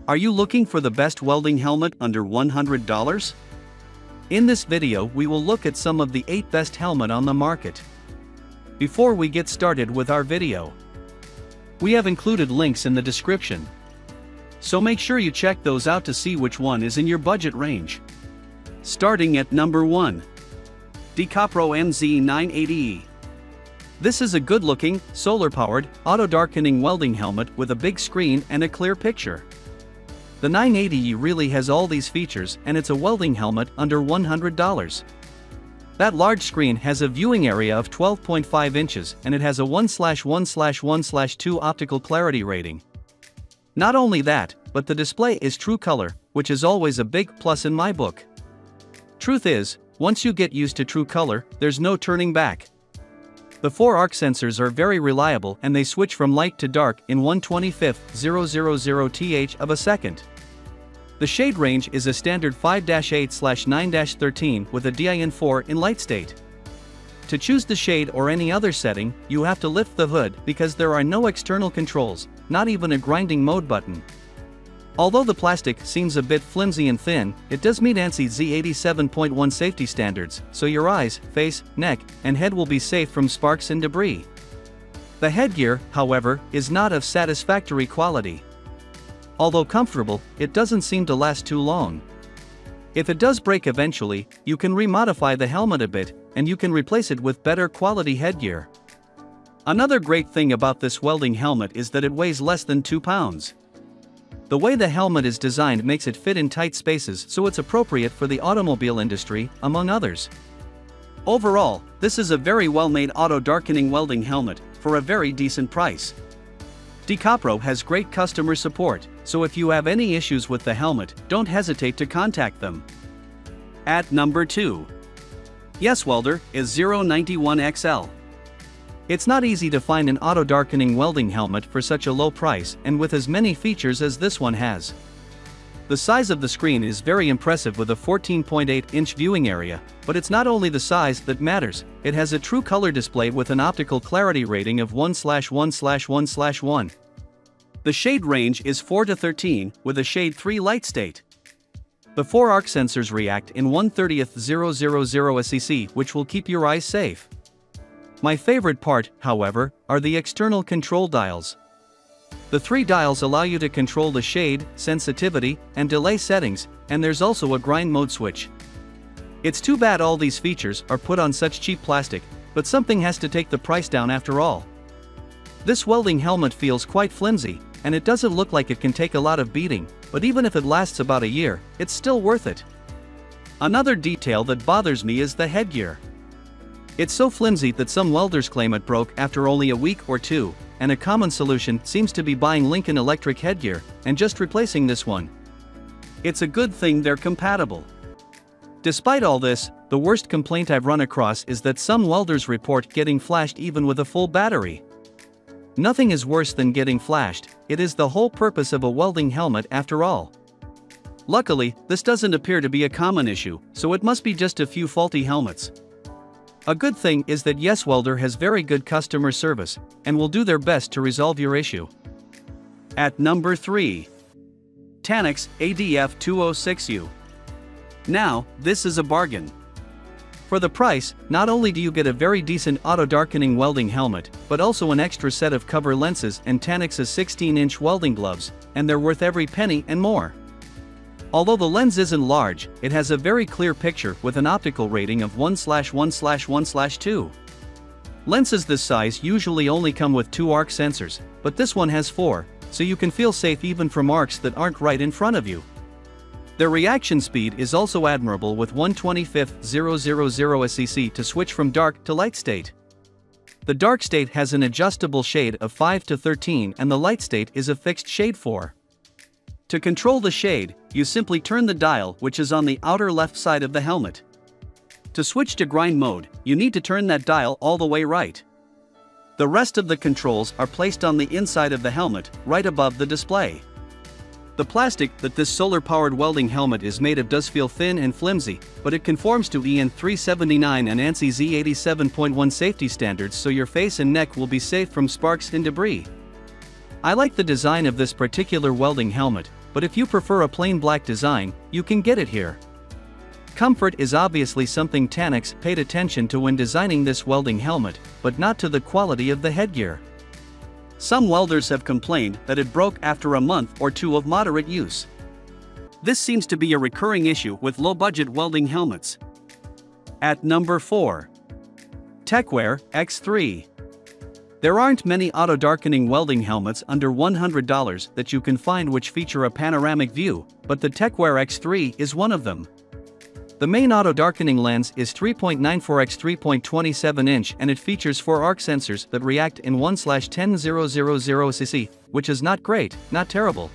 Are you looking for the best welding helmet under $100? In this video we will look at some of the 8 best helmet on the market. Before we get started with our video, we have included links in the description, so make sure you check those out to see which one is in your budget range. Starting at number 1. DiCapro NZ980E. This is a good-looking, solar-powered, auto-darkening welding helmet with a big screen and a clear picture. The 980E really has all these features, and it's a welding helmet under $100. That large screen has a viewing area of 12.5 inches and it has a 1/1/1/2 optical clarity rating. Not only that, but the display is true color, which is always a big plus in my book. Truth is, once you get used to true color, there's no turning back. The 4 arc sensors are very reliable and they switch from light to dark in 1/25,000th of a second. The shade range is a standard 5-8/9-13 with a DIN4 in light state. To choose the shade or any other setting, you have to lift the hood because there are no external controls, not even a grinding mode button. Although the plastic seems a bit flimsy and thin, it does meet ANSI Z87.1 safety standards, so your eyes, face, neck, and head will be safe from sparks and debris. The headgear, however, is not of satisfactory quality. Although comfortable, it doesn't seem to last too long. If it does break eventually, you can remodify the helmet a bit, and you can replace it with better quality headgear. Another great thing about this welding helmet is that it weighs less than 2 pounds. The way the helmet is designed makes it fit in tight spaces, so it's appropriate for the automobile industry, among others. Overall, this is a very well-made auto-darkening welding helmet, for a very decent price. DiCapro has great customer support, so if you have any issues with the helmet, don't hesitate to contact them. At number 2. YesWelder is 091XL. It's not easy to find an auto-darkening welding helmet for such a low price and with as many features as this one has. The size of the screen is very impressive with a 14.8-inch viewing area, but it's not only the size that matters, it has a true color display with an optical clarity rating of 1/1/1/1/1. The shade range is 4 to 13 with a shade 3 light state. The 4 arc sensors react in 1/30,000 SEC, which will keep your eyes safe. My favorite part, however, are the external control dials. The 3 dials allow you to control the shade, sensitivity, and delay settings, and there's also a grind mode switch. It's too bad all these features are put on such cheap plastic, but something has to take the price down after all. This welding helmet feels quite flimsy, and it doesn't look like it can take a lot of beating, but even if it lasts about a year, it's still worth it. Another detail that bothers me is the headgear. It's so flimsy that some welders claim it broke after only a week or 2, and a common solution seems to be buying Lincoln Electric headgear and just replacing this one. It's a good thing they're compatible. Despite all this, the worst complaint I've run across is that some welders report getting flashed even with a full battery. Nothing is worse than getting flashed, it is the whole purpose of a welding helmet after all. Luckily, this doesn't appear to be a common issue, so it must be just a few faulty helmets. A good thing is that YesWelder has very good customer service, and will do their best to resolve your issue. At number 3. Tanix ADF206U. Now, this is a bargain. For the price, not only do you get a very decent auto-darkening welding helmet, but also an extra set of cover lenses and Tanix's 16-inch welding gloves, and they're worth every penny and more. Although the lens isn't large, it has a very clear picture with an optical rating of 1/1/1/2. Lenses this size usually only come with 2 arc sensors, but this one has 4, so you can feel safe even from arcs that aren't right in front of you. Their reaction speed is also admirable with 1/25,000 SEC to switch from dark to light state. The dark state has an adjustable shade of 5 to 13 and the light state is a fixed shade 4. To control the shade, you simply turn the dial, which is on the outer left side of the helmet. To switch to grind mode, you need to turn that dial all the way right. The rest of the controls are placed on the inside of the helmet, right above the display. The plastic that this solar-powered welding helmet is made of does feel thin and flimsy, but it conforms to EN 379 and ANSI Z87.1 safety standards, so your face and neck will be safe from sparks and debris. I like the design of this particular welding helmet, but if you prefer a plain black design, you can get it here. Comfort is obviously something Tanix paid attention to when designing this welding helmet, but not to the quality of the headgear. Some welders have complained that it broke after a month or two of moderate use. This seems to be a recurring issue with low-budget welding helmets. At number 4. Techwear X3. There aren't many auto-darkening welding helmets under $100 that you can find which feature a panoramic view, but the Techwear X3 is one of them. The main auto-darkening lens is 3.94 x 3.27 inch and it features 4 arc sensors that react in 1/10000 cc, which is not great, not terrible.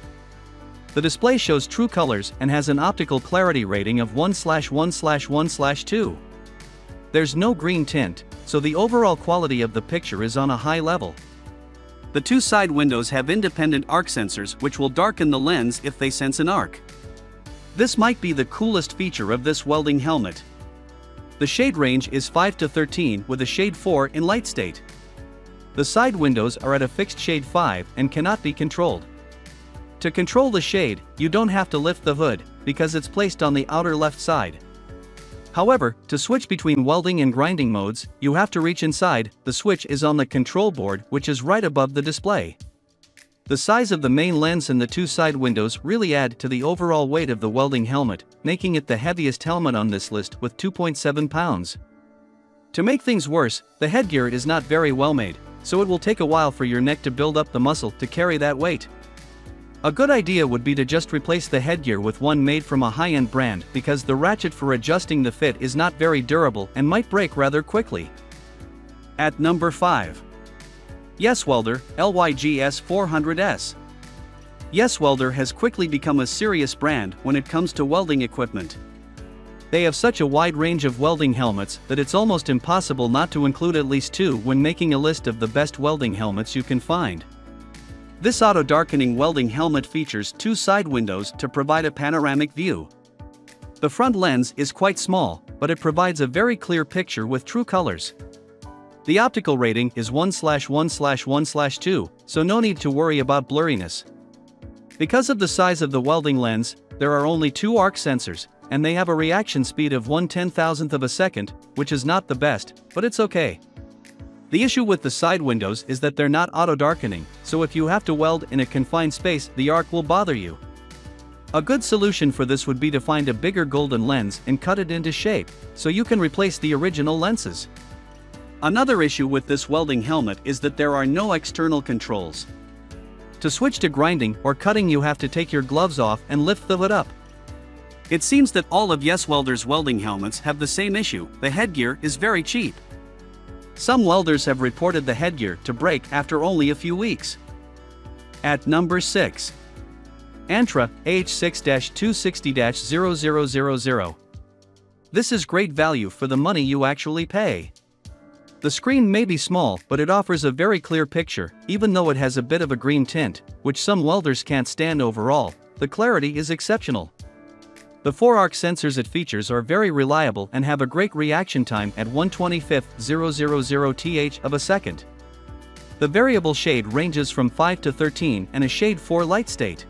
The display shows true colors and has an optical clarity rating of 1/1/1/2. There's no green tint, so the overall quality of the picture is on a high level. The 2 side windows have independent arc sensors which will darken the lens if they sense an arc. This might be the coolest feature of this welding helmet. The shade range is 5 to 13 with a shade 4 in light state. The side windows are at a fixed shade 5 and cannot be controlled. To control the shade, you don't have to lift the hood, because it's placed on the outer left side. However, to switch between welding and grinding modes, you have to reach inside. The switch is on the control board, which is right above the display. The size of the main lens and the 2 side windows really add to the overall weight of the welding helmet, making it the heaviest helmet on this list with 2.7 pounds. To make things worse, the headgear is not very well made, so it will take a while for your neck to build up the muscle to carry that weight. A good idea would be to just replace the headgear with one made from a high-end brand because the ratchet for adjusting the fit is not very durable and might break rather quickly. At number 5. YesWelder LYGS 400S. YesWelder has quickly become a serious brand when it comes to welding equipment. They have such a wide range of welding helmets that it's almost impossible not to include at least 2 when making a list of the best welding helmets you can find. This auto-darkening welding helmet features 2 side windows to provide a panoramic view. The front lens is quite small, but it provides a very clear picture with true colors. The optical rating is 1/1/1/2, so no need to worry about blurriness. Because of the size of the welding lens, there are only 2 arc sensors, and they have a reaction speed of 1/10,000th of a second, which is not the best, but it's okay. The issue with the side windows is that they're not auto-darkening, so if you have to weld in a confined space, the arc will bother you. A good solution for this would be to find a bigger golden lens and cut it into shape, so you can replace the original lenses. Another issue with this welding helmet is that there are no external controls. To switch to grinding or cutting, you have to take your gloves off and lift the hood up. It seems that all of YesWelder's welding helmets have the same issue. The headgear is very cheap. Some welders have reported the headgear to break after only a few weeks. At number 6. Antra AH6-260-0000. This is great value for the money you actually pay. The screen may be small, but it offers a very clear picture, even though it has a bit of a green tint, which some welders can't stand overall. The clarity is exceptional. The 4 arc sensors it features are very reliable and have a great reaction time at 1/25,000th of a second. The variable shade ranges from 5 to 13 and a shade 4 light state.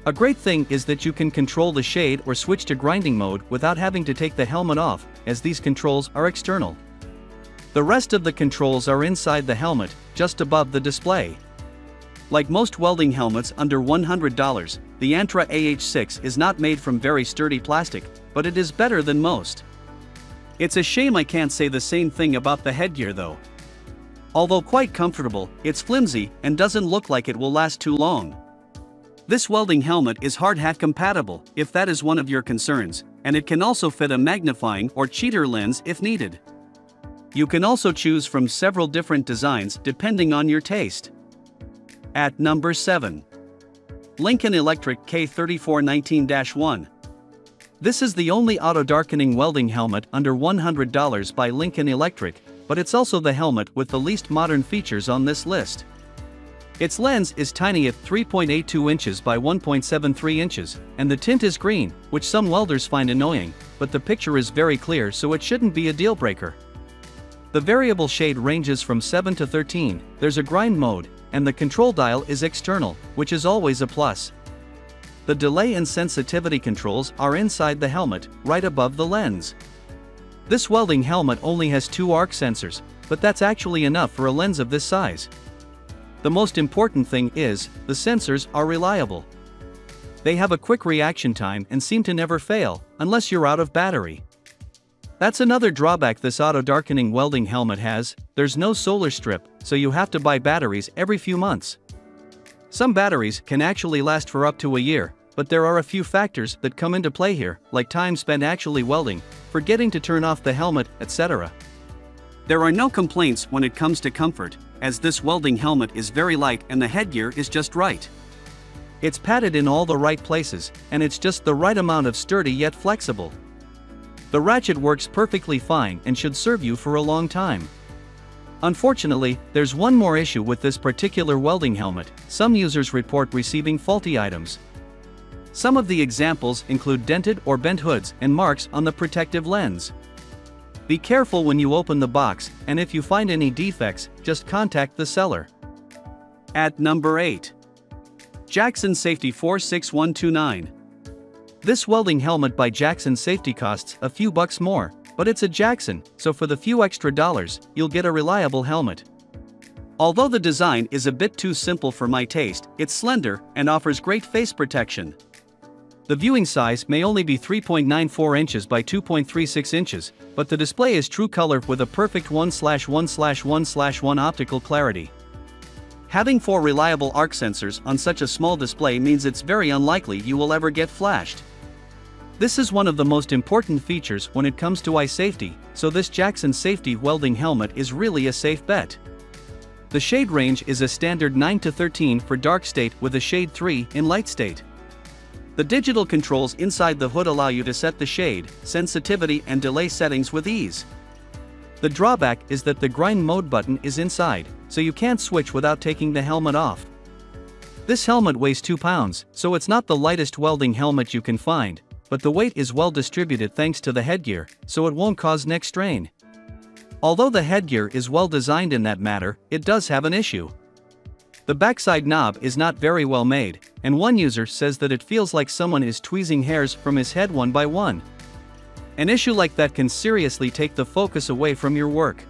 A great thing is that you can control the shade or switch to grinding mode without having to take the helmet off, as these controls are external. The rest of the controls are inside the helmet, just above the display. Like most welding helmets under $100, the Antra AH6 is not made from very sturdy plastic, but it is better than most. It's a shame I can't say the same thing about the headgear though. Although quite comfortable, it's flimsy and doesn't look like it will last too long. This welding helmet is hard hat compatible, if that is one of your concerns, and it can also fit a magnifying or cheater lens if needed. You can also choose from several different designs depending on your taste. At number 7. Lincoln Electric K3419-1. This is the only auto-darkening welding helmet under $100 by Lincoln Electric, but it's also the helmet with the least modern features on this list. Its lens is tiny at 3.82 inches by 1.73 inches, and the tint is green, which some welders find annoying, but the picture is very clear, so it shouldn't be a deal breaker. The variable shade ranges from 7 to 13, there's a grind mode, and the control dial is external, which is always a plus. The delay and sensitivity controls are inside the helmet, right above the lens. This welding helmet only has 2 arc sensors, but that's actually enough for a lens of this size. The most important thing is, the sensors are reliable. They have a quick reaction time and seem to never fail, unless you're out of battery. That's another drawback this auto-darkening welding helmet has: there's no solar strip, so you have to buy batteries every few months. Some batteries can actually last for up to a year, but there are a few factors that come into play here, like time spent actually welding, forgetting to turn off the helmet, etc. There are no complaints when it comes to comfort, as this welding helmet is very light and the headgear is just right. It's padded in all the right places, and it's just the right amount of sturdy yet flexible. The ratchet works perfectly fine and should serve you for a long time. Unfortunately, there's one more issue with this particular welding helmet: some users report receiving faulty items. Some of the examples include dented or bent hoods and marks on the protective lens. Be careful when you open the box, and if you find any defects, just contact the seller. At number 8. Jackson Safety 46129. This welding helmet by Jackson Safety costs a few bucks more, but it's a Jackson, so for the few extra dollars, you'll get a reliable helmet. Although the design is a bit too simple for my taste, it's slender and offers great face protection. The viewing size may only be 3.94 inches by 2.36 inches, but the display is true color with a perfect 1/1/1/1/1 optical clarity. Having 4 reliable arc sensors on such a small display means it's very unlikely you will ever get flashed. This is one of the most important features when it comes to eye safety, so this Jackson Safety welding helmet is really a safe bet. The shade range is a standard 9 to 13 for dark state with a shade 3 in light state. The digital controls inside the hood allow you to set the shade, sensitivity and delay settings with ease. The drawback is that the grind mode button is inside, so you can't switch without taking the helmet off. This helmet weighs 2 pounds, so it's not the lightest welding helmet you can find, but the weight is well distributed thanks to the headgear, so it won't cause neck strain. Although the headgear is well designed in that matter, it does have an issue. The backside knob is not very well made, and one user says that it feels like someone is tweezing hairs from his head one by one. An issue like that can seriously take the focus away from your work.